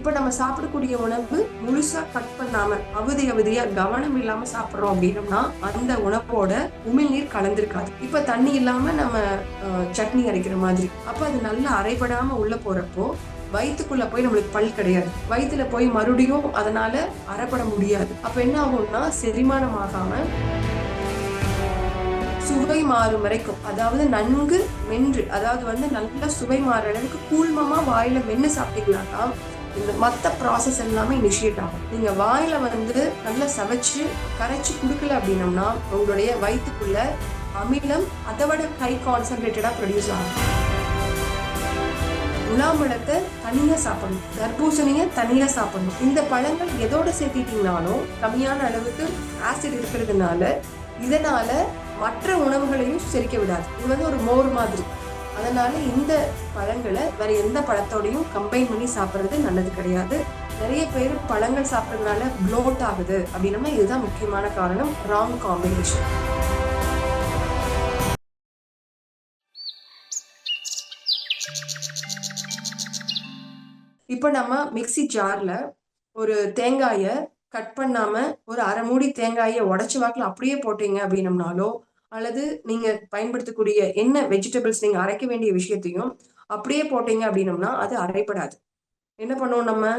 இப்ப நம்ம சாப்பிடக்கூடிய உணவு முழுசா கட் பண்ணாம அவதியா கவனம் இல்லாம சாப்பிடுறோம் அப்படின்னம்னா அந்த உணவோட உமிழ்நீர் கலந்திருக்காது. இப்ப தண்ணி இல்லாம நம்ம சட்னி அரைக்கிற மாதிரி, அப்ப அது நல்லா அரைபடாம உள்ள போறப்போ வயிற்றுக்குள்ள போய் நம்மளுக்கு பல் கிடையாது. வயிற்றுல போய் மறுபடியும் அதனால அரைப்பட முடியாது. அப்ப என்ன ஆகும்னா செரிமானம் ஆகாம சுவை மாறும் வரைக்கும், அதாவது நன்கு மென்று, அதாவது நல்லா சுவை மாறுற அளவுக்கு கூழ்மமா வாயில மென்னு சாப்பிட்டீங்கன்னாக்கா இந்த மற்ற ப்ராசஸ் எல்லாமே இனிஷியேட் ஆகும். நீங்க வாயில நல்லா சவைச்சு கரைச்சு கொடுக்கல அப்படின்னம்னா உங்களுடைய வயிற்றுக்குள்ள அமிலம் அதை விட ஹை கான்சன்ட்ரேட்டடா ப்ரொடியூஸ் ஆகும். முலாம்பழத்தை தனியா சாப்பிடணும், தர்பூசணிய தனியா சாப்பிடணும். இந்த பழங்கள் எதோட சேர்த்திட்டீங்கனாலும் கம்மியான அளவுக்கு ஆசிட் இருக்கிறதுனால இதனால மற்ற உணவுகளையும் செரிக்க விடாது. இது ஒரு மோர் மாதிரி. அதனால இந்த பழங்களை வேற எந்த பழத்தோடையும் கம்பைன் பண்ணி சாப்பிட்றது நல்லது கிடையாது. நிறைய பேர் பழங்கள் சாப்பிட்றதுனால ப்ளோட் ஆகுது அப்படின்னா இதுதான் முக்கியமான காரணம். Wrong combination. இப்போ நம்ம மிக்சி ஜார்ல ஒரு தேங்காயை கட் பண்ணாம ஒரு அரை மூடி தேங்காயை உடச்சு வாக்கில் அப்படியே போட்டீங்க அப்படின்னம்னாலோ, அல்லது நீங்க பயன்படுத்தக்கூடிய என்ன வெஜிடபிள்ஸ் நீங்க அரைக்க வேண்டிய விஷயத்தையும் அப்படியே போட்டீங்க அப்படின்னம்னா அது அரைப்படாது. என்ன பண்ணுவோம், நம்ம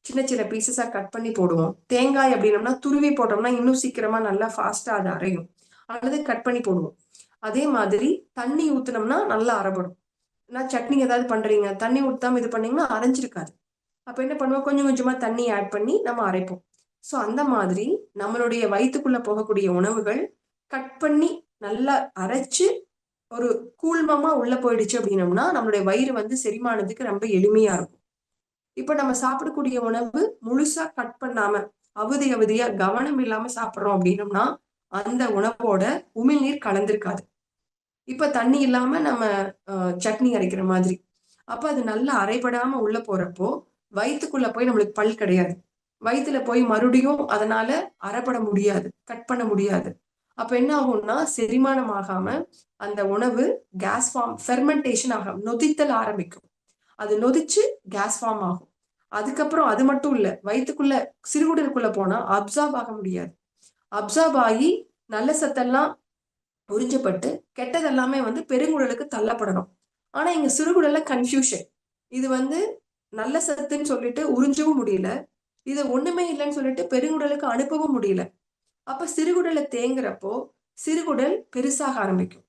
சின்ன சின்ன பீசஸா கட் பண்ணி போடுவோம். தேங்காய் அப்படின்னம்னா துருவி போட்டோம்னா இன்னும் சீக்கிரமா நல்லா ஃபாஸ்டா அது அரையும், அல்லது கட் பண்ணி போடுவோம். அதே மாதிரி தண்ணி ஊத்துனோம்னா நல்லா அரைப்படும். நான் சட்னி ஏதாவது பண்றீங்க, தண்ணி ஊத்தாம இது பண்ணீங்கன்னா அரைஞ்சிருக்காது. அப்ப என்ன பண்ணுவோம், கொஞ்சம் கொஞ்சமா தண்ணி ஆட் பண்ணி நம்ம அரைப்போம். ஸோ அந்த மாதிரி நம்மளுடைய வயிற்றுக்குள்ள போகக்கூடிய உணவுகள் கட் பண்ணி நல்லா அரைச்சு ஒரு கூழ்மமா உள்ள போயிடுச்சு அப்படின்னம்னா நம்மளுடைய வயிறு செரிமானத்துக்கு ரொம்ப எளிமையா இருக்கும். இப்ப நம்ம சாப்பிடக்கூடிய உணவு முழுசா கட் பண்ணாம அவதியா கவனம் இல்லாம சாப்பிடுறோம் அப்படின்னம்னா அந்த உணவோட உமிழ்நீர் கலந்திருக்காது. இப்ப தண்ணி இல்லாம நம்ம சட்னி அரைக்கிற மாதிரி, அப்ப அது நல்லா அரைபடாம உள்ள போறப்போ வயிற்றுக்குள்ள போய் நம்மளுக்கு பல் கிடையாது. வயிற்றுல போய் மறுபடியும் அதனால அரைப்பட முடியாது, கட் பண்ண முடியாது. அப்ப என்ன ஆகும்னா செரிமானம் ஆகாம அந்த உணவு கேஸ் ஃபார்ம், ஃபெர்மெண்டேஷன் ஆகும், நொதித்தல் ஆரம்பிக்கும். அது நொதிச்சு கேஸ் ஃபார்ம் ஆகும். அதுக்கப்புறம் அது மட்டும் இல்ல, வயிற்றுக்குள்ள சிறுகுடலுக்குள்ள போனா அப்சார்ப் ஆக முடியாது. அப்சார்ப் ஆகி நல்ல சத்தெல்லாம் உறிஞ்சப்பட்டு கெட்டதெல்லாமே பெருங்குடலுக்கு தள்ளப்படணும். ஆனா இங்க சிறுகுடல்ல கன்ஃபியூஷன். இது நல்ல சத்துன்னு சொல்லிட்டு உறிஞ்சவும் முடியல, இது ஒண்ணுமே இல்லைன்னு சொல்லிட்டு பெருங்குடலுக்கு அனுப்பவும் முடியல. அப்ப சிறுகுடலை தேங்குறப்போ சிறுகுடல் பெருசாக ஆரம்பிக்கும்.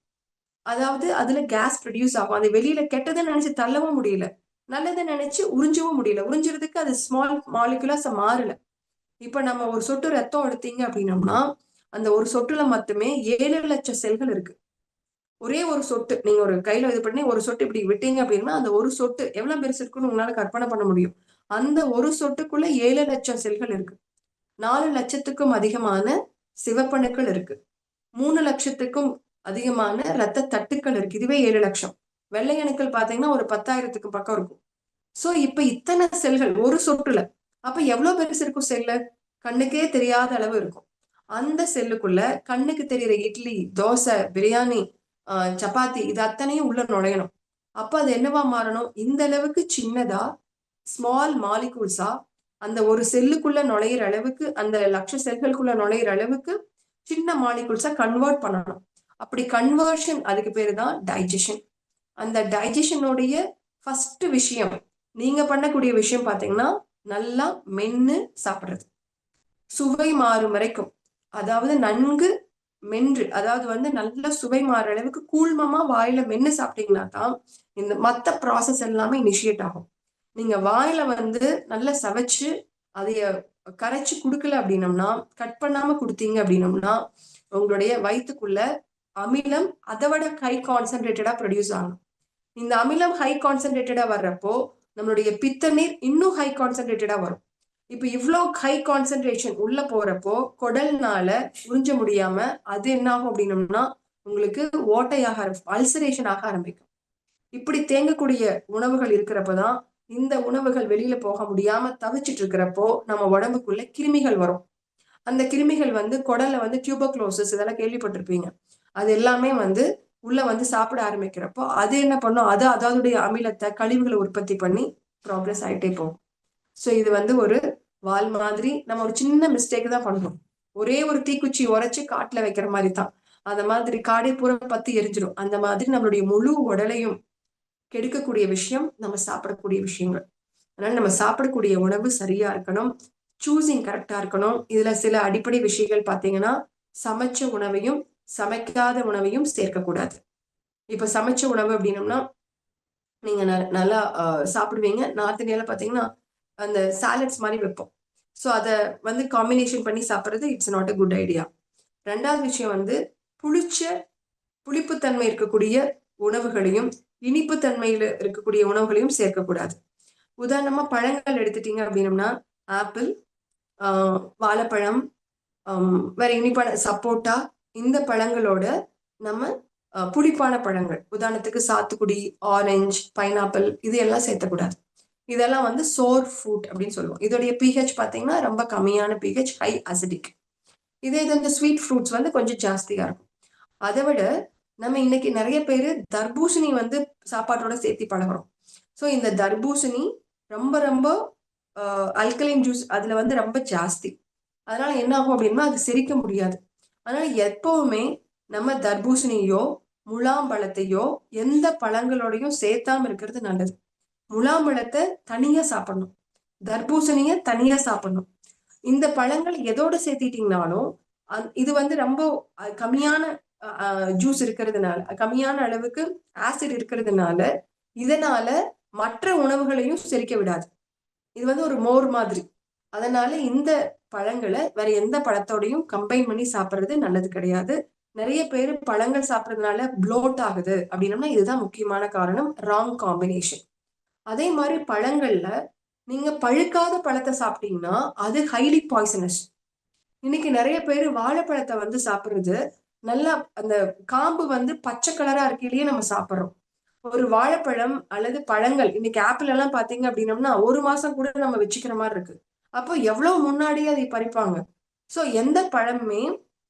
அதாவது அதுல கேஸ் ப்ரொடியூஸ் ஆகும். அது வெளியில கெட்டதை நினைச்சு தள்ளவும் முடியல, நல்லதை நினைச்சு உறிஞ்சவும் முடியல. உறிஞ்சுறதுக்கு அது ஸ்மால் மாலிகுலர்ஸ் மாறல. இப்ப நம்ம ஒரு சொட்டு ரத்தம் எடுத்தீங்க அப்படின்னம்னா அந்த ஒரு சொட்டுல மட்டுமே 7 லட்சம் செல்கள் இருக்கு. ஒரே ஒரு சொட்டு நீங்க ஒரு கையில இது பண்ணி ஒரு சொட்டு இப்படி விட்டீங்க அப்படின்னா அந்த ஒரு சொட்டு எவ்வளவு பெருசு இருக்குன்னு உங்களால கற்பனை பண்ண முடியும். அந்த ஒரு சொட்டுக்குள்ள 7 லட்சம் செல்கள் இருக்கு. 4 லட்சத்துக்கும் அதிகமான சிவப்பணுக்கள் இருக்கு. 3 லட்சத்துக்கும் அதிகமான ரத்த தட்டுக்கள் இருக்கு. இதுவே 7 லட்சம். வெள்ளை அணுக்கள் பாத்தீங்கன்னா ஒரு 10,000க்கு பக்கம் இருக்கும். சோ இப்ப இத்தனை செல்கள் ஒரு சொட்டுல, அப்ப எவ்வளவு பெருசு இருக்கும் செல்லு? கண்ணுக்கே தெரியாத அளவு இருக்கும். அந்த செல்லுக்குள்ள கண்ணுக்கு தெரியுற இட்லி, தோசை, பிரியாணி, சப்பாத்தி இது அத்தனையும் உள்ள நுழையணும். அப்ப அது என்னவா மாறணும், இந்த அளவுக்கு சின்னதா ஸ்மால் மாலிகூல்ஸா அந்த ஒரு செல்லுக்குள்ள நுழையிற அளவுக்கு, அந்த லட்ச செல்களுக்குள்ள நுழையிற அளவுக்கு சின்ன மாலிகூல்ஸா கன்வெர்ட் பண்ணணும். அப்படி கன்வர்ஷன், அதுக்கு பேரு தான் டைஜஷன். அந்த டைஜஷனுடைய ஃபர்ஸ்ட் விஷயம், நீங்க பண்ணக்கூடிய விஷயம் பாத்தீங்கன்னா நல்லா மென்னு சாப்பிடுறது. சுவை மாறும் வரைக்கும், அதாவது நன்கு மென்று, அதாவது நல்ல சுவை மாறுற அளவுக்கு கூழ்மமா வாயில மென்னு சாப்பிட்டீங்கன்னா தான் இந்த மத்த ப்ராசஸ் எல்லாமே இனிஷியேட் ஆகும். நீங்க வாயில நல்லா சவைச்சு அதைய கரைச்சு குடுக்கல அப்படின்னம்னா, கட் பண்ணாம கொடுத்தீங்க அப்படின்னம்னா உங்களுடைய வயிற்றுக்குள்ள அமிலம் அதை விட ஹை கான்சன்ட்ரேட்டடா ப்ரொடியூஸ் ஆகும். இந்த அமிலம் ஹை கான்சன்ட்ரேட்டடா வர்றப்போ நம்மளுடைய பித்த நீர் இன்னும் ஹை கான்சன்ட்ரேட்டடா வரும். இப்ப இவ்வளோ ஹை கான்சன்ட்ரேஷன் உள்ள போறப்போ குடல்னால உறிஞ்ச முடியாம அது என்ன ஆகும் அப்படின்னம்னா உங்களுக்கு ஓட்டையாக, அல்சரேஷன் ஆக ஆரம்பிக்கும். இப்படி தேங்கக்கூடிய உணவுகள் இருக்கிறப்பதான் இந்த உணவுகள் வெளியில போக முடியாம தவிச்சிட்டு இருக்கிறப்போ நம்ம உடம்புக்குள்ள கிருமிகள் வரும். அந்த கிருமிகள் குடல்ல டியூபர்குலோசிஸ் இதெல்லாம் கேள்விப்பட்டிருப்பீங்க. அது எல்லாமே உள்ள சாப்பிட ஆரம்பிக்கிறப்போ அது என்ன பண்ணும், அது அதனுடைய அமிலத்தை கழிவுகளை உற்பத்தி பண்ணி ப்ராக்ரஸ் ஆயிட்டே போகும். ஸோ இது வந்து ஒரு வால் மாதிரி நம்ம ஒரு சின்ன மிஸ்டேக் தான் பண்றோம். ஒரே ஒரு தீக்குச்சி உரைச்சு காட்டுல வைக்கிற மாதிரி தான். அந்த மாதிரி காடை பூரா பத்தி எரிஞ்சிடும். அந்த மாதிரி நம்மளுடைய முழு உடலையும் கெடுக்கக்கூடிய விஷயம் நம்ம சாப்பிடக்கூடிய விஷயங்கள். அதனால நம்ம சாப்பிடக்கூடிய உணவு சரியா இருக்கணும், சூசிங் கரெக்டா இருக்கணும். இதுல சில அடிப்படை விஷயங்கள் பாத்தீங்கன்னா, சமைச்ச உணவையும் சமைக்காத உணவையும் சேர்க்கக்கூடாது. இப்ப சமைச்ச உணவு அப்படின்னம்னா நீங்க நல்லா சாப்பிடுவீங்க. நார்த் இந்தியால பாத்தீங்கன்னா அந்த சாலட்ஸ் மாதிரி வைப்போம். ஸோ அதை வந்து காம்பினேஷன் பண்ணி சாப்பிட்றது it's not a good idea. ரெண்டாவது விஷயம் வந்து புளிச்ச புளிப்புத்தன்மை இருக்கக்கூடிய உணவுகளையும் இனிப்பு தன்மையில இருக்கக்கூடிய உணவுகளையும் சேர்க்கக்கூடாது. உதாரணமா பழங்கள் எடுத்துட்டீங்க அப்படின்னம்னா ஆப்பிள், வாழைப்பழம், வேற இனிப்பான சப்போட்டா, இந்த பழங்களோட நம்ம புளிப்பான பழங்கள் உதாரணத்துக்கு சாத்துக்குடி, ஆரஞ்சு, பைனாப்பிள் இது எல்லாம் சேர்த்தக்கூடாது. இதெல்லாம் வந்து சோர் ஃப்ரூட் அப்படின்னு சொல்லுவோம். இதோடைய பிஹெச் பார்த்தீங்கன்னா ரொம்ப கம்மியான பிஹெச், ஹை அசிடிக். இதே இது இந்த ஸ்வீட் ஃப்ரூட்ஸ் வந்து கொஞ்சம் ஜாஸ்தியா இருக்கும். அதை விட நம்ம இன்னைக்கு நிறைய பேர் தர்பூசணி வந்து சாப்பாட்டோட சேர்த்து பழகிறோம். ஸோ இந்த தர்பூசணி ரொம்ப ரொம்ப அல்கலைன் ஜூஸ் அதுல வந்து ரொம்ப ஜாஸ்தி. அதனால என்ன ஆகும் அப்படின்னா அது செரிக்க முடியாது. அதனால எப்பவுமே நம்ம தர்பூசணியோ முலாம்பழத்தையோ எந்த பழங்களோடையும் சேர்த்தாம இருக்கிறது நல்லது. முலாம்பழத்தை தனியா சாப்பிடணும், தர்பூசணிய தனியா சாப்பிடணும். இந்த பழங்கள் எதோட சேர்த்திட்டீங்கனாலும் இது வந்து ரொம்ப கம்மியான ஜூஸ் இருக்கிறதுனால, கம்மியான அளவுக்கு ஆசிட் இருக்கிறதுனால இதனால மற்ற உணவுகளையும் செரிக்க விடாது. இது வந்து ஒரு மோர் மாதிரி. அதனால இந்த பழங்களை வேற எந்த பழத்தோடையும் கம்பைன் பண்ணி சாப்பிட்றது நல்லது கிடையாது. நிறைய பேர் பழங்கள் சாப்பிட்றதுனால ப்ளோட் ஆகுது அப்படின்னம்னா இதுதான் முக்கியமான காரணம், ராங் காம்பினேஷன். அதே மாதிரி பழங்கள்ல நீங்க பழுக்காத பழத்தை சாப்பிட்டீங்கன்னா அது ஹைலி பாய்சனஸ். இன்னைக்கு நிறைய பேர் வாழைப்பழத்தை வந்து சாப்பிடுறது நல்லா அந்த காம்பு வந்து பச்சை கலரா இருக்கையிலேயே நம்ம சாப்பிட்றோம். ஒரு வாழைப்பழம் அல்லது பழங்கள் இன்னைக்கு ஆப்பிள் எல்லாம் பாத்தீங்க அப்படின்னம்னா 1 மாசம் கூட நம்ம வச்சுக்கிற மாதிரி இருக்கு. அப்போ எவ்வளவு முன்னாடியே அதை பறிப்பாங்க. சோ எந்த பழமுமே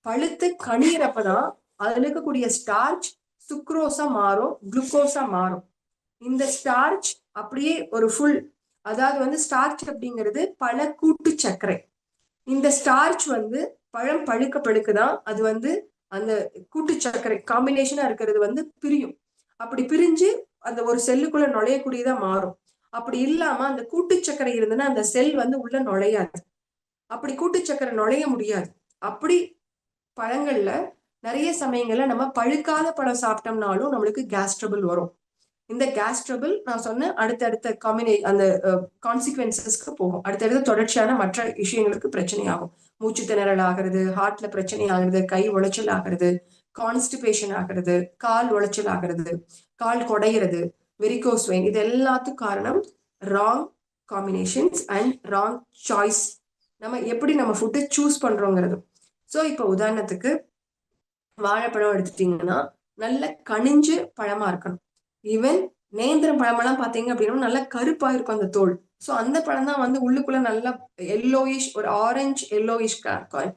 பழுத்து கனியிறப்பதான் அதுல இருக்கக்கூடிய ஸ்டார்ச் சுக்ரோஸா மாறும், குளுக்கோஸா மாறும். இந்த ஸ்டார்ச் அப்படியே ஒரு ஃபுல், அதாவது வந்து ஸ்டார்ச் அப்படிங்கிறது பல கூட்டு சர்க்கரை. இந்த ஸ்டார்ச் வந்து பழம் பழுக்க பழுக்குதான் அது வந்து அந்த கூட்டு சர்க்கரை காம்பினேஷனா இருக்கிறது வந்து பிரியும். அப்படி பிரிஞ்சு அந்த ஒரு செல்லுக்குள்ள நுழையக்கூடியதா மாறும். அப்படி இல்லாம அந்த கூட்டு சர்க்கரை இருந்ததுன்னா அந்த செல் வந்து உள்ள நுழையாது. அப்படி கூட்டு சர்க்கரை நுழைய முடியாது. அப்படி பழங்கள்ல நிறைய சமயங்கள்ல நம்ம பழுக்காத பழம் சாப்பிட்டோம்னாலும் நம்மளுக்கு கேஸ் ட்ரபிள் வரும். இந்த கேஸ் ட்ரபிள் நான் சொன்ன அடுத்தடுத்த அந்த கான்சிக்வன்சஸ்க்கு போகும். அடுத்தடுத்த தொடர்ச்சியான மற்ற விஷயங்களுக்கு பிரச்சனை ஆகும். மூச்சு திணறல் ஆகிறது, ஹார்ட்ல பிரச்சனை ஆகுறது, கை உளைச்சல் ஆகிறது, கான்ஸ்டிபேஷன் ஆகிறது, கால் உளைச்சல் ஆகிறது, கால் குடையிறது, வெரிகோஸ் வெயின், இது எல்லாத்துக்கும் காரணம் wrong combinations and wrong choice. நம்ம எப்படி நம்ம ஃபுட்டை சூஸ் பண்றோங்கிறது. ஸோ இப்போ உதாரணத்துக்கு வாழைப்பழம் எடுத்துட்டீங்கன்னா நல்ல கனிஞ்சு பழமா இருக்கணும். ஈவன் நேந்திரம் பழமெல்லாம் பாத்தீங்க அப்படின்னா நல்லா கருப்பா இருக்கும் அந்த தோல். ஸோ அந்த பழம் தான் வந்து உள்ளுக்குள்ள நல்லா எல்லோயிஷ், ஒரு ஆரஞ்சு எல்லோயிஷ்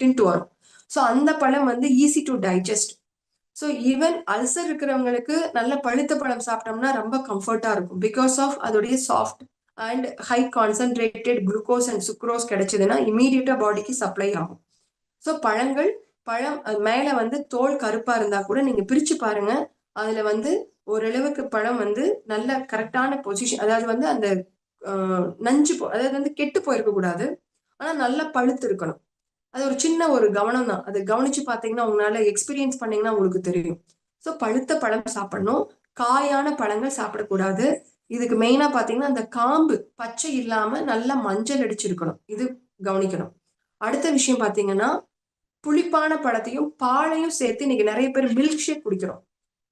டிண்ட் வரும். ஸோ அந்த பழம் வந்து easy to digest. So even ulcer இருக்கிறவங்களுக்கு நல்ல பழுத்த பழம் சாப்பிட்டோம்னா ரொம்ப கம்ஃபர்டா இருக்கும். பிகாஸ் ஆஃப் அதோடைய soft and high concentrated glucose and sucrose கிடைச்சதுன்னா இமீடியட்டா பாடிக்கு சப்ளை ஆகும். ஸோ பழங்கள் பழம் மேல வந்து தோல் கருப்பா இருந்தா கூட நீங்க பிரிச்சு பாருங்க. அதுல வந்து ஓரளவுக்கு பழம் வந்து நல்ல கரெக்டான பொசிஷன், அதாவது வந்து அந்த அதாவது வந்து கெட்டு போயிருக்க கூடாது, ஆனா நல்லா பழுத்து இருக்கணும். அது ஒரு சின்ன ஒரு கவனம் தான். அதை கவனிச்சு பாத்தீங்கன்னா உங்களால எக்ஸ்பீரியன்ஸ் பண்ணீங்கன்னா உங்களுக்கு தெரியும். ஸோ பழுத்த பழம் சாப்பிடணும், காயான பழங்கள் சாப்பிடக்கூடாது. இதுக்கு மெயினா பாத்தீங்கன்னா அந்த காம்பு பச்சை இல்லாம நல்லா மஞ்சள் அடிச்சிருக்கணும், இது கவனிக்கணும். அடுத்த விஷயம் பாத்தீங்கன்னா புளிப்பான பழத்தையும் பாலையும் சேர்த்து இன்னைக்கு நிறைய பேர் மில்க் ஷேக் குடிக்கிறோம்.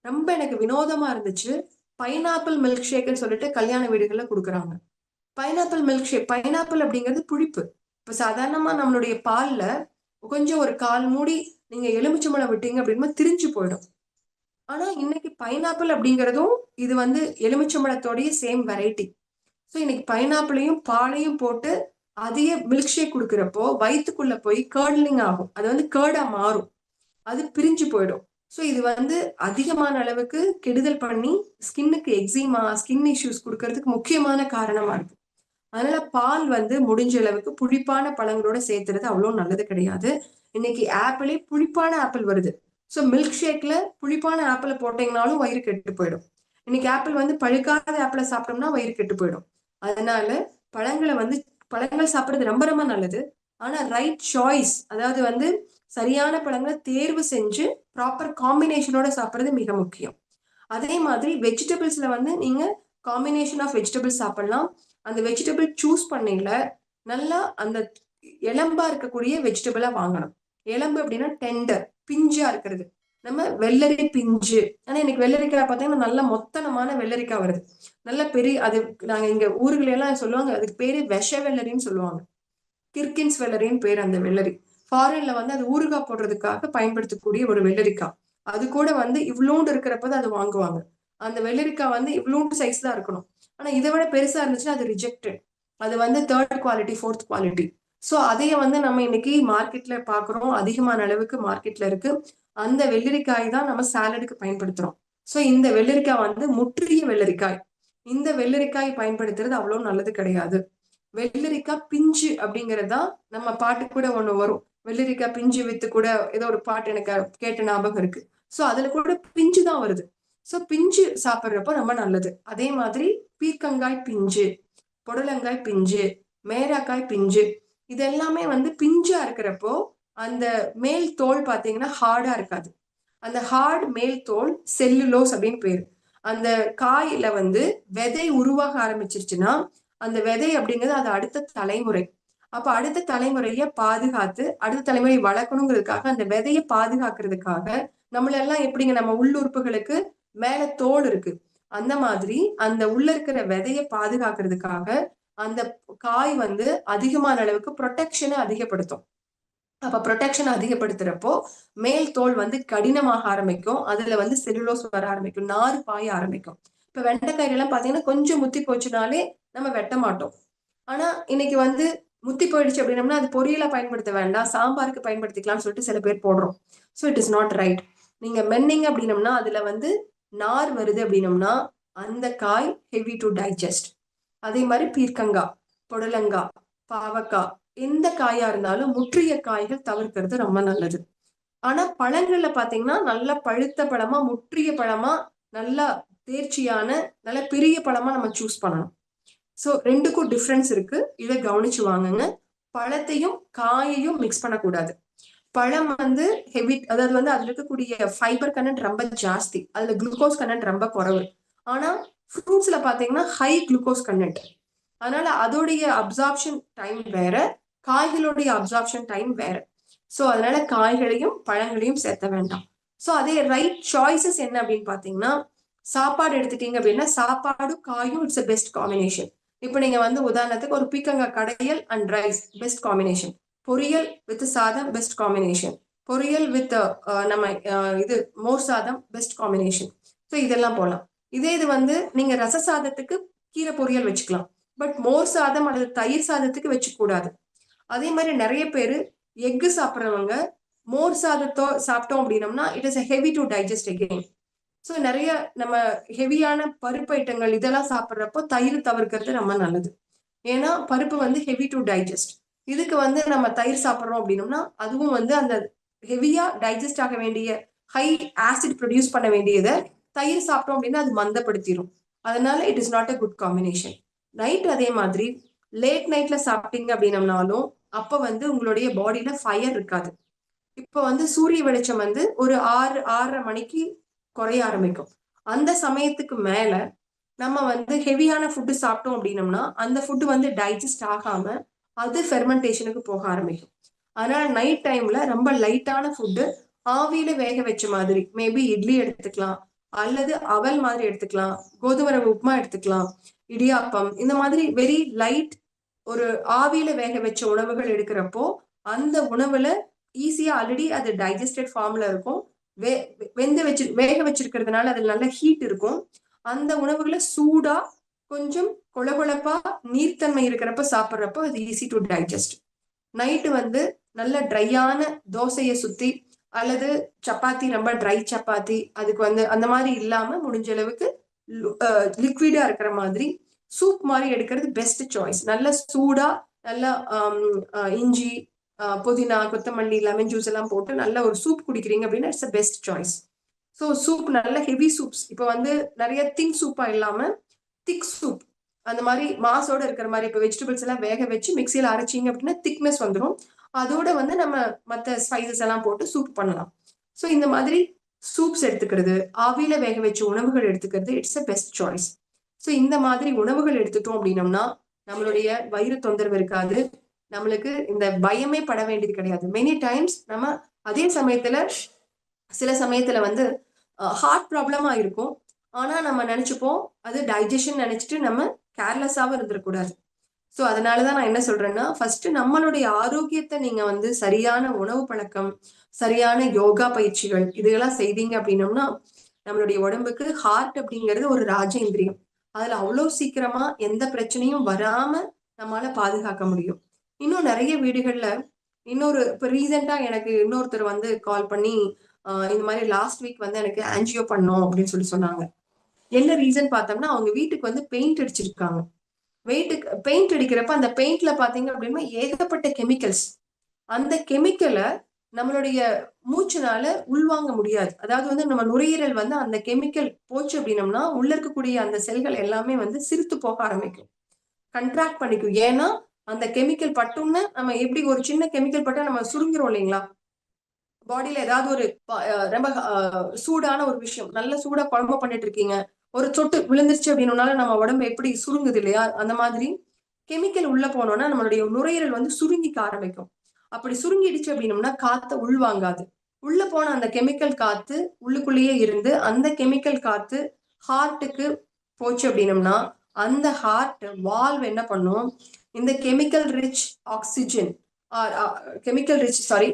ரொம்ப எனக்கு வினோதமா இருந்துச்சு. பைனாப்பிள் மில்க் ஷேக்னு சொல்லிட்டு கல்யாண வீடுகள்ல கொடுக்குறாங்க. பைனாப்பிள் மில்க் ஷேக், பைனாப்பிள் அப்படிங்கிறது புளிப்பு. இப்ப சாதாரணமா நம்மளுடைய பால்ல கொஞ்சம் ஒரு 1/4 மூடி நீங்க எலுமிச்சம்பழம் விட்டீங்க அப்படின்னா திரிஞ்சு போயிடும். ஆனா இன்னைக்கு பைனாப்பிள் அப்படிங்கிறதும் இது வந்து எலுமிச்சம்பழத்தோடைய சேம் வெரைட்டி. ஸோ இன்னைக்கு பைனாப்பிளையும் பாலையும் போட்டு அதையே மில்க் ஷேக் கொடுக்குறப்போ வயிற்றுக்குள்ள போய் கர்ட்லிங் ஆகும், அது வந்து கேர்டா மாறும், அது பிரிஞ்சு போயிடும். ஸோ இது வந்து அதிகமான அளவுக்கு கெடுதல் பண்ணி ஸ்கின்னுக்கு எக்ஸிமா, ஸ்கின் இஷ்யூஸ் கொடுக்கறதுக்கு முக்கியமான காரணமா இருக்கு. அதனால பால் வந்து முடிஞ்ச அளவுக்கு புளிப்பான பழங்களோட சேர்த்துறது அவ்வளோ நல்லது கிடையாது. இன்னைக்கு ஆப்பிளே புளிப்பான ஆப்பிள் வருது. ஸோ மில்க் ஷேக்ல புளிப்பான ஆப்பிளை போட்டீங்கனாலும் வயிறு கெட்டு போயிடும். இன்னைக்கு ஆப்பிள் வந்து பழுக்காத ஆப்பிளை சாப்பிட்டோம்னா வயிறு கெட்டு போயிடும். அதனால பழங்களை வந்து பழங்கள் சாப்பிட்றது ரொம்ப ரொம்ப நல்லது. ஆனா ரைட் சாய்ஸ், அதாவது வந்து சரியான பழங்களை தேர்வு செஞ்சு ப்ராப்பர் காம்பினேஷனோட சாப்பிட்றது மிக முக்கியம். அதே மாதிரி வெஜிடபிள்ஸ்ல வந்து நீங்க காம்பினேஷன் ஆஃப் வெஜிடபிள்ஸ் சாப்பிடலாம். அந்த வெஜிடபிள் சூஸ் பண்ணையில நல்லா அந்த எலும்பா இருக்கக்கூடிய வெஜிடபிளா வாங்கணும். எலும்பு அப்படின்னா டெண்டர், பிஞ்சா இருக்கிறது. நம்ம வெள்ளரி பிஞ்சு, ஆனா இன்னைக்கு வெள்ளரிக்காய் பார்த்தீங்கன்னா நல்ல மொத்தனமான வெள்ளரிக்காய் வருது. நல்ல பெரிய அது. நாங்க இங்க ஊர்கள் எல்லாம் சொல்லுவாங்க, அதுக்கு பேரு விஷ வெள்ளரின்னு சொல்லுவாங்க. கிர்கின்ஸ் வெள்ளரின்னு பேர் அந்த வெள்ளரி. ஃபாரின்ல வந்து அது ஊறுகாய் போடுறதுக்காக பயன்படுத்தக்கூடிய ஒரு வெள்ளரிக்காய். அது கூட வந்து இவ்வளோண்டு இருக்கிறப்பதான் அது வாங்குவாங்க. அந்த வெள்ளரிக்காய் வந்து இவ்வளோண்டு சைஸ் தான் இருக்கணும். ஆனா இதை விட பெருசா இருந்துச்சுன்னா அது ரிஜெக்டட். அது வந்து third quality, fourth quality. So அதைய வந்து நம்ம இன்னைக்கு மார்க்கெட்ல பாக்குறோம், அதிகமான அளவுக்கு மார்க்கெட்ல இருக்கு. அந்த வெள்ளரிக்காய் தான் நம்ம சாலடுக்கு பயன்படுத்துறோம். ஸோ இந்த வெள்ளரிக்காய் வந்து முற்றிய வெள்ளரிக்காய். இந்த வெள்ளரிக்காய் பயன்படுத்துறது அவ்வளவு நல்லது கிடையாது. வெள்ளரிக்காய் பிஞ்சு அப்படிங்கறதா நம்ம பாட்டு கூட ஒண்ணு வரும். வெள்ளரிக்காய் பிஞ்சு வித்து கூட ஏதோ ஒரு பாட்டு எனக்கு கேட்ட ஞாபகம் இருக்கு. சோ அதுல கூட பிஞ்சு தான் வருது. சோ பிஞ்சு சாப்பிட்றப்ப ரொம்ப நல்லது. அதே மாதிரி பீர்க்கங்காய் பிஞ்சு, புடலங்காய் பிஞ்சு, மேராக்காய் பிஞ்சு, இது எல்லாமே வந்து பிஞ்சா இருக்கிறப்போ அந்த மேல் தோல் பாத்தீங்கன்னா ஹார்டா இருக்காது. அந்த ஹார்ட் மேல் தோல் செல்லுலோஸ் அப்படின்னு பேரு. அந்த காயில வந்து விதை உருவாக ஆரம்பிச்சிருச்சுன்னா அந்த விதை அப்படிங்கிறது அது அடுத்த தலைமுறை. அப்ப அடுத்த தலைமுறைய பாதுகாத்து அடுத்த தலைமுறை வளர்க்கணுங்கிறதுக்காக அந்த விதையை பாதுகாக்கிறதுக்காக நம்மளெல்லாம் எப்படிங்க, நம்ம உள்ளுறுப்புகளுக்கு மேல தோல் இருக்கு. அந்த மாதிரி அந்த உள்ள இருக்கிற விதையை பாதுகாக்கிறதுக்காக அந்த காய் வந்து அதிகமான அளவுக்கு ப்ரொடெக்ஷனை அதிகப்படுத்தும். அப்ப ப்ரொடெக்ஷன் அதிகப்படுத்துறப்போ மேல் தோல் வந்து கடினமாக ஆரம்பிக்கும். அதுல வந்து செல்லுலோஸ் வர ஆரம்பிக்கும், நார் பாய ஆரம்பிக்கும். இப்ப வெண்டைக்காயில எல்லாம் பாத்தீங்கன்னா கொஞ்சம் முத்தி போச்சுனாலே நம்ம வெட்ட மாட்டோம். ஆனா இன்னைக்கு வந்து முத்தி போயிடுச்சு அப்படின்னம்னா அது பொரியலா பயன்படுத்த வேண்டாம், சாம்பாருக்கு பயன்படுத்திக்கலாம்னு சொல்லிட்டு சில பேர் போடுறோம். So it is not right. நீங்க மென்னிங்க அப்படின்னம்னா அதுல வந்து நார் வருது அப்படின்னம்னா அந்த காய் ஹெவி டு டைஜஸ்ட். அதே மாதிரி பீர்க்கங்காய், புடலங்காய், பாவக்காய், எந்த காயா இருந்தாலும் முற்றிய காய்கள் தவிர்க்கிறது ரொம்ப நல்லது. ஆனா பழங்கள்ல பாத்தீங்கன்னா நல்ல பழுத்த பழமா, முற்றிய பழமா, நல்லா தேர்ச்சியான நல்ல பெரிய பழமா நம்ம சூஸ் பண்ணணும். ஸோ ரெண்டுக்கும் டிஃப்ரென்ஸ் இருக்கு. இதை கவனிச்சு வாங்குங்க. பழத்தையும் காயையும் மிக்ஸ் பண்ணக்கூடாது. பழம் வந்து ஹெவி, அதாவது வந்து அதுல இருக்கக்கூடிய ஃபைபர் கண்டென்ட் ரொம்ப ஜாஸ்தி, அதுல குளுக்கோஸ் கண்டென்ட் ரொம்ப குறைவு. ஆனா ஃப்ரூட்ஸ்ல பாத்தீங்கன்னா ஹை குளுக்கோஸ் கண்டென்ட். அதனால அதோடைய அப்சார்ப்ஷன் டைம் வேற, காய்களுடைய அப்சார்ப்ஷன் டைம் வேற. ஸோ அதனால காய்களையும் பழங்களையும் சேர்த்த வேண்டாம். ஸோ அதே ரைட் சாய்ஸஸ் என்ன அப்படின்னு பாத்தீங்கன்னா, சாப்பாடு எடுத்துட்டீங்க அப்படின்னா சாப்பாடும் காயும் இட்ஸ் பெஸ்ட் காம்பினேஷன். இப்போ நீங்க வந்து உதாரணத்துக்கு ஒரு பீக்கங்காய் கடையல் அண்ட் ரைஸ் பெஸ்ட் காம்பினேஷன். பொரியல் வித் சாதம் பெஸ்ட் காம்பினேஷன். பொரியல் வித் நம்ம இது மோர் சாதம் பெஸ்ட் காம்பினேஷன். ஸோ இதெல்லாம் போகலாம். இதே இது வந்து நீங்க ரச சாதத்துக்கு கீரை பொரியல் வச்சுக்கலாம். பட் மோர் சாதம் அல்லது தயிர் சாதத்துக்கு வச்சுக்க கூடாது. அதே மாதிரி நிறைய பேர் எக்கு சாப்பிட்றவங்க மோர் சாதத்தோ சாப்பிட்டோம் அப்படின்னம்னா it is heavy to digest again. So நிறைய நம்ம ஹெவியான பருப்பு ஐட்டங்கள் இதெல்லாம் சாப்பிட்றப்போ தயிர் தவிர்க்கிறது ரொம்ப நல்லது. ஏன்னா பருப்பு வந்து ஹெவி டு டைஜஸ்ட். இதுக்கு வந்து நம்ம தயிர் சாப்பிட்றோம் அப்படின்னம்னா அதுவும் வந்து அந்த ஹெவியா டைஜஸ்ட் ஆக வேண்டிய ஹை ஆசிட் ப்ரொடியூஸ் பண்ண வேண்டியதை தயிர் சாப்பிட்டோம் அப்படின்னா அது மந்தப்படுத்திடும். அதனால it is not a good combination. Night அதே மாதிரி லேட் நைட்ல சாப்பிட்டீங்க அப்படின்னம்னாலும் அப்ப வந்து உங்களுடைய பாடியில ஃபயர் இருக்காது. இப்ப வந்து சூரிய வெளிச்சம் வந்து ஒரு 6:30 மணிக்கு குறைய ஆரம்பிக்கும். அந்த சமயத்துக்கு மேல நம்ம வந்து ஹெவியான ஃபுட்டு சாப்பிட்டோம் அப்படின்னம்னா அந்த ஃபுட்டு வந்து டைஜஸ்ட் ஆகாம அது ஃபெர்மெண்டேஷனுக்கு போக ஆரம்பிக்கும். அதனால நைட் டைம்ல ரொம்ப லைட்டான ஃபுட்டு, ஆவியில வேக வச்ச மாதிரி, மேபி இட்லி எடுத்துக்கலாம், அல்லது அவல் மாதிரி எடுத்துக்கலாம், கோதுமை ரவை உப்புமா எடுத்துக்கலாம், இடியாப்பம், இந்த மாதிரி வெரி லைட் ஒரு ஆவியில வேக வச்ச உணவுகள் எடுக்கிறப்போ அந்த உணவுல ஈஸியா ஆல்ரெடி அது டைஜஸ்டட் ஃபார்ம்ல இருக்கும். வேக வச்சிருக்கிறதுனால அதுல நல்ல ஹீட் இருக்கும். அந்த உணவுகளை சூடா கொஞ்சம் கொழகொழப்பா நீர்த்தன்மை இருக்கிறப்ப சாப்பிட்றப்போ அது ஈஸி டு டைஜஸ்ட். நைட்டு வந்து நல்ல ட்ரையான தோசையை சுத்தி அல்லது சப்பாத்தி, ரொம்ப ட்ரை சப்பாத்தி, அதுக்கு வந்து அந்த மாதிரி இல்லாம முடிஞ்ச அளவுக்கு லிக்விடா இருக்கிற மாதிரி சூப் மாதிரி எடுக்கிறது பெஸ்ட் சாய்ஸ். நல்ல சூடா, நல்ல இஞ்சி, புதினா, கொத்தமல்லி, லெமன் ஜூஸ் எல்லாம் போட்டு நல்ல ஒரு சூப் குடிக்கிறீங்க அப்படின்னா it's best choice. So soup நல்ல ஹெவி சூப்ஸ், இப்போ வந்து நிறைய தின் சூப்பா இல்லாம திக் சூப், அந்த மாதிரி மாசோட இருக்கிற மாதிரி, இப்போ வெஜிடபிள்ஸ் எல்லாம் வேக வச்சு மிக்சியில் அரைச்சிங்க அப்படின்னா திக்னஸ் வந்துடும். அதோட வந்து நம்ம மற்ற ஸ்பைசஸ் எல்லாம் போட்டு சூப் பண்ணலாம். ஸோ இந்த மாதிரி சூப்ஸ் எடுத்துக்கிறது, ஆவியில வேக வச்ச உணவுகள் எடுத்துக்கிறது it's a best choice. So இந்த மாதிரி உணவுகள் எடுத்துட்டோம் அப்படின்னம்னா நம்மளுடைய வயிறு தொந்தரவு இருக்காது. நம்மளுக்கு இந்த பயமே பட வேண்டியது கிடையாது. மெனி டைம்ஸ் நம்ம அதே சமயத்துல சில சமயத்துல வந்து ஹார்ட் ப்ராப்ளமா இருக்கும். ஆனா நம்ம நினைச்சுப்போம் அது டைஜஷன் நினைச்சிட்டு நம்ம கேர்லெஸ்ஸாவும் இருந்துடக்கூடாது. ஸோ அதனாலதான் நான் என்ன சொல்றேன்னா, ஃபர்ஸ்ட் நம்மளுடைய ஆரோக்கியத்தை நீங்க வந்து சரியான உணவு பழக்கம், சரியான யோகா பயிற்சிகள் இதெல்லாம் செய்தீங்க அப்படின்னம்னா நம்மளுடைய உடம்புக்கு ஹார்ட் அப்படிங்கிறது ஒரு ராஜேந்திரியம். அதுல அவ்வளோ சீக்கிரமா எந்த பிரச்சனையும் வராம நம்மளால பாதுகாக்க முடியும். இன்னும் நிறைய வீடுகள்ல இப்ப ரீசெண்டா எனக்கு இன்னொருத்தர் வந்து கால் பண்ணி இந்த மாதிரி லாஸ்ட் வீக் வந்து எனக்கு ஆன்ஜியோ பண்ணோம் அப்படின்னு சொன்னாங்க. என்ன ரீசன் பார்த்தோம்னா அவங்க வீட்டுக்கு வந்து பெயிண்ட் அடிச்சிருக்காங்க. பெயிண்ட் அடிக்கிறப்ப அந்த பெயிண்ட்ல பாத்தீங்க அப்படின்னா ஏகப்பட்ட கெமிக்கல்ஸ். அந்த கெமிக்கலை நம்மளுடைய மூச்சுனால உள்வாங்க முடியாது. அதாவது வந்து நம்ம நுரையீரல் வந்து அந்த கெமிக்கல் போச்சு அப்படின்னம்னா உள்ள இருக்கக்கூடிய அந்த செல்கள் எல்லாமே வந்து சிரித்து போக ஆரம்பிக்கும், கண்ட்ராக்ட் பண்ணிக்கும். ஏன்னா அந்த கெமிக்கல் பட்டோம்னா நம்ம எப்படி ஒரு சின்ன கெமிக்கல் பட்டா நம்ம சுருங்கிறோம் இல்லைங்களா? பாடியில ஏதாவது ஒரு ரொம்ப சூடான ஒரு விஷயம், நல்ல சூடா குழம்பு பண்ணிட்டு இருக்கீங்க, ஒரு சொட்டு விழுந்துருச்சு அப்படின்னால நம்ம உடம்பு எப்படி சுருங்குது இல்லையா? அந்த மாதிரி கெமிக்கல் உள்ள போனோம்னா நம்மளுடைய நுரையீரல் வந்து சுருங்கிக்க ஆரம்பிக்கும். அப்படி சுருங்கிடுச்சு அப்படின்னம்னா காத்த உள்வாங்காது. உள்ள போன அந்த கெமிக்கல் காத்து உள்ளுக்குள்ளேயே இருந்து அந்த கெமிக்கல் காத்து ஹார்ட்டுக்கு போச்சு அப்படின்னம்னா அந்த ஹார்ட் வால்வ் என்ன பண்ணும், இந்த chemical rich oxygen chemical rich sorry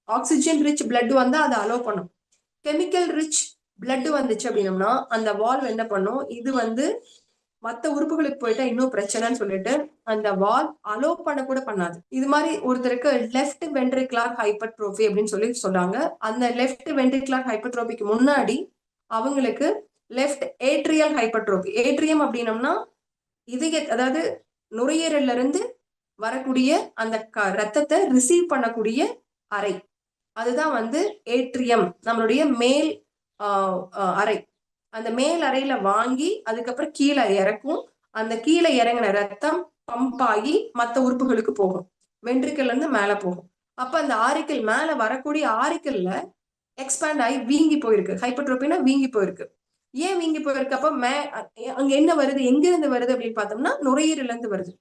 oxygen rich blood வந்து அதை அலோவ் பண்ணும். கெமிக்கல் ரிச் பிளட் வந்துச்சு அப்படின்னம்னா அந்த வால்வ் என்ன பண்ணும், இது வந்து மத்த உறுப்புகளுக்கு போயிட்டா இன்னும் பிரச்சனைன்னு சொல்லிட்டு அந்த வால் அலோ பண்ண கூட பண்ணாது. இது மாதிரி ஒருத்தருக்கு லெஃப்ட் வென்ட்ரிகுலர் ஹைப்பர்ட்ரோபி அப்படின்னு சொல்றாங்க. அந்த லெஃப்ட் வென்ட்ரிகுலர் ஹைப்பர்ட்ரோபிக்கு முன்னாடி அவங்களுக்கு லெஃப்ட் ஏட்ரியல் ஹைப்பர்ட்ரோபி. ஏட்ரியம் அப்படின்னம்னா அதாவது நுரையீரல்ல இருந்து வரக்கூடிய அந்த ரத்தத்தை ரிசீவ் பண்ணக்கூடிய அறை, அதுதான் வந்து ஏட்ரியம், நம்மளுடைய மேல் அறை. அந்த மேல் அறையில வாங்கி அதுக்கப்புறம் கீழே இறக்கும். அந்த கீழே இறங்கின ரத்தம் பம்ப் ஆகி மற்ற உறுப்புகளுக்கு போகும், வென்ட்ரிக்கல்ல இருந்து மேல போகும். அப்ப அந்த ஆரிக்கல் மேல வரக்கூடிய ஆரிக்கல்ல எக்ஸ்பேண்ட் ஆகி வீங்கி போயிருக்கு. ஹைப்பர்ட்ரோபினா வீங்கி போயிருக்கு. ஏன் வீங்கி போயிருக்கு? அப்ப அங்க என்ன வருது, எங்க இருந்து வருது அப்படின்னு பார்த்தோம்னா நுரையீரல்ல இருந்து வருது.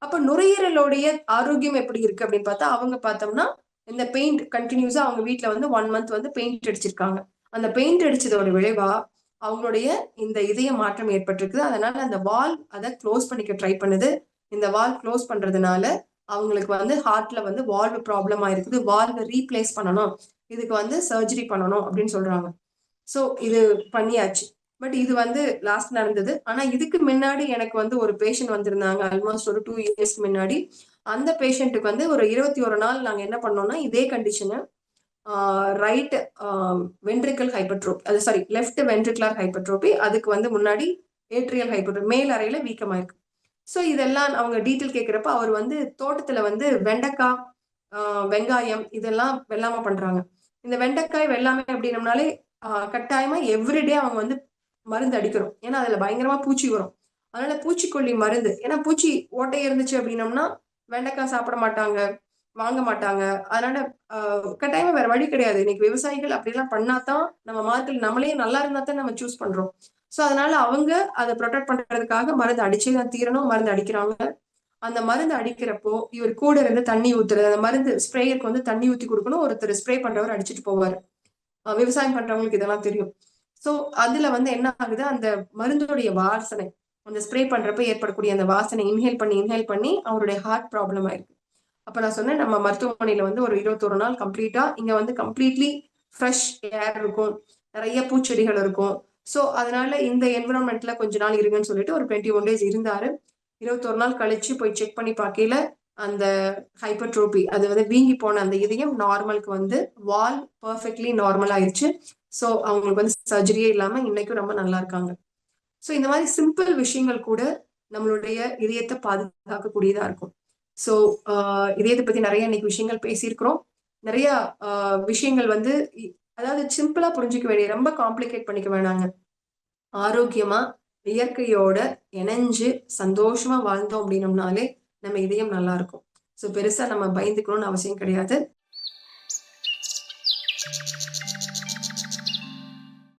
அப்ப நுரையீரலுடைய ஆரோக்கியம் எப்படி இருக்கு அப்படின்னு பார்த்தா அவங்க பார்த்தோம்னா இந்த பெயிண்ட் கண்டினியூஸா அவங்க வீட்டுல வந்து 1 மந்த் வந்து பெயிண்ட் அடிச்சிருக்காங்க. அந்த பெயிண்ட் அடிச்சதோட விளைவா அவங்களுடைய இந்த இதய மாற்றம் ஏற்பட்டிருக்குது. அதனால அந்த வால் அதை க்ளோஸ் பண்ணிக்க ட்ரை பண்ணுது. இந்த வால் க்ளோஸ் பண்றதுனால அவங்களுக்கு வந்து ஹார்ட்ல வந்து வால்வு ப்ராப்ளம் ஆயிருக்குது. வால்வு ரீப்ளேஸ் பண்ணணும், இதுக்கு வந்து சர்ஜரி பண்ணணும் அப்படின்னு சொல்றாங்க. ஸோ இது பண்ணியாச்சு. பட் இது வந்து லாஸ்ட் நடந்தது. ஆனா இதுக்கு முன்னாடி எனக்கு வந்து ஒரு பேஷண்ட் வந்திருந்தாங்க ஆல்மோஸ்ட் ஒரு 2 இயர்ஸ்க்கு முன்னாடி. அந்த பேஷண்ட்டுக்கு வந்து ஒரு 21 நாள் நாங்க என்ன பண்ணோம்னா இதே கண்டிஷனு ரைட் வென்ட்ரிக்கல் ஹைப்பர்ட்ரோபி, அது சாரி லெஃப்ட் வென்ட்ரிகுலர் ஹைப்பர்ட்ரோபி, அதுக்கு வந்து முன்னாடி ஏட்ரியல் ஹைப்பர்ட்ரோபி, மேல் அறையில வீக்கமாயிருக்கு. ஸோ இதெல்லாம் அவங்க டீட்டெயில் கேட்குறப்ப அவர் வந்து தோட்டத்துல வந்து வெண்டைக்காய், வெங்காயம் இதெல்லாம் வெள்ளாம பண்றாங்க. இந்த வெண்டைக்காய் வெள்ளாமை அப்படின்னம்னாலே கட்டாயமா எவ்ரிடே அவங்க வந்து மருந்து அடிக்கிறோம். ஏன்னா அதுல பயங்கரமா பூச்சி வரும். அதனால பூச்சிக்கொல்லி மருந்து, ஏன்னா பூச்சி ஓட்டை இருந்துச்சு அப்படின்னம்னா வெண்டைக்காய் சாப்பிட மாட்டாங்க, வாங்க மாட்டாங்க. அதனால கட்டாயமா வேற வழி கிடையாது. இன்னைக்கு விவசாயிகள் அப்படிலாம் பண்ணாதான் நம்ம மார்க்கெட் நம்மளே நல்லா இருந்தா தான் நம்ம சூஸ் பண்றோம். ஸோ அதனால அவங்க அதை ப்ரொடெக்ட் பண்றதுக்காக மருந்து அடிச்சு தான் தீரணும், மருந்து அடிக்கிறாங்க. அந்த மருந்து அடிக்கிறப்போ இவர் கூட இருந்து தண்ணி ஊத்துறது, அந்த மருந்து ஸ்ப்ரேயருக்கு வந்து தண்ணி ஊத்தி கொடுக்கணும், ஒருத்தர் ஸ்ப்ரே பண்றவர் அடிச்சுட்டு போவாரு. விவசாயம் பண்றவங்களுக்கு இதெல்லாம் தெரியும். ஸோ அதுல வந்து என்ன ஆகுது, அந்த மருந்துடைய வாசனை, அந்த ஸ்ப்ரே பண்றப்ப ஏற்படக்கூடிய அந்த வாசனை இன்ஹேல் பண்ணி அவருடைய ஹார்ட் ப்ராப்ளம் ஆயிருக்கு. அப்ப நான் சொன்னேன் நம்ம மருத்துவமனையில வந்து ஒரு 21 நாள் கம்ப்ளீட்டா இங்க வந்து கம்ப்ளீட்லி ஃப்ரெஷ் ஏர் இருக்கும், நிறைய பூச்செடிகள் இருக்கும். ஸோ அதனால இந்த என்விரான்மெண்ட்ல கொஞ்ச நாள் இருங்கன்னு சொல்லிட்டு ஒரு 21 டேஸ் இருந்தாரு. 21 நாள் கழிச்சு போய் செக் பண்ணி பார்க்கையில அந்த ஹைப்பர்ட்ரோபி, அது வந்து வீங்கி போன அந்த இதயம் நார்மலுக்கு வந்து வால் பர்ஃபெக்ட்லி நார்மல் ஆயிடுச்சு. ஸோ அவங்களுக்கு வந்து சர்ஜரியே இல்லாம இன்னைக்கும் ரொம்ப நல்லா இருக்காங்க. ஸோ இந்த மாதிரி சிம்பிள் விஷயங்கள் கூட நம்மளுடைய இதயத்தை பாதுகாக்கக்கூடியதா இருக்கும். ஸோ இதயத்தை பத்தி நிறைய இன்னைக்கு விஷயங்கள் பேசியிருக்கிறோம். நிறைய விஷயங்கள் வந்து அதாவது சிம்பிளா புரிஞ்சுக்க வேண்டிய, ரொம்ப காம்ப்ளிகேட் பண்ணிக்க வேணாங்க. ஆரோக்கியமா இயற்கையோட இணைஞ்சு சந்தோஷமா வாழ்ந்தோம் அப்படின்னம்னாலே நம்ம இதயம் நல்லா இருக்கும். ஸோ பெருசா நம்ம பயந்துக்கணும்னு அவசியம் கிடையாது.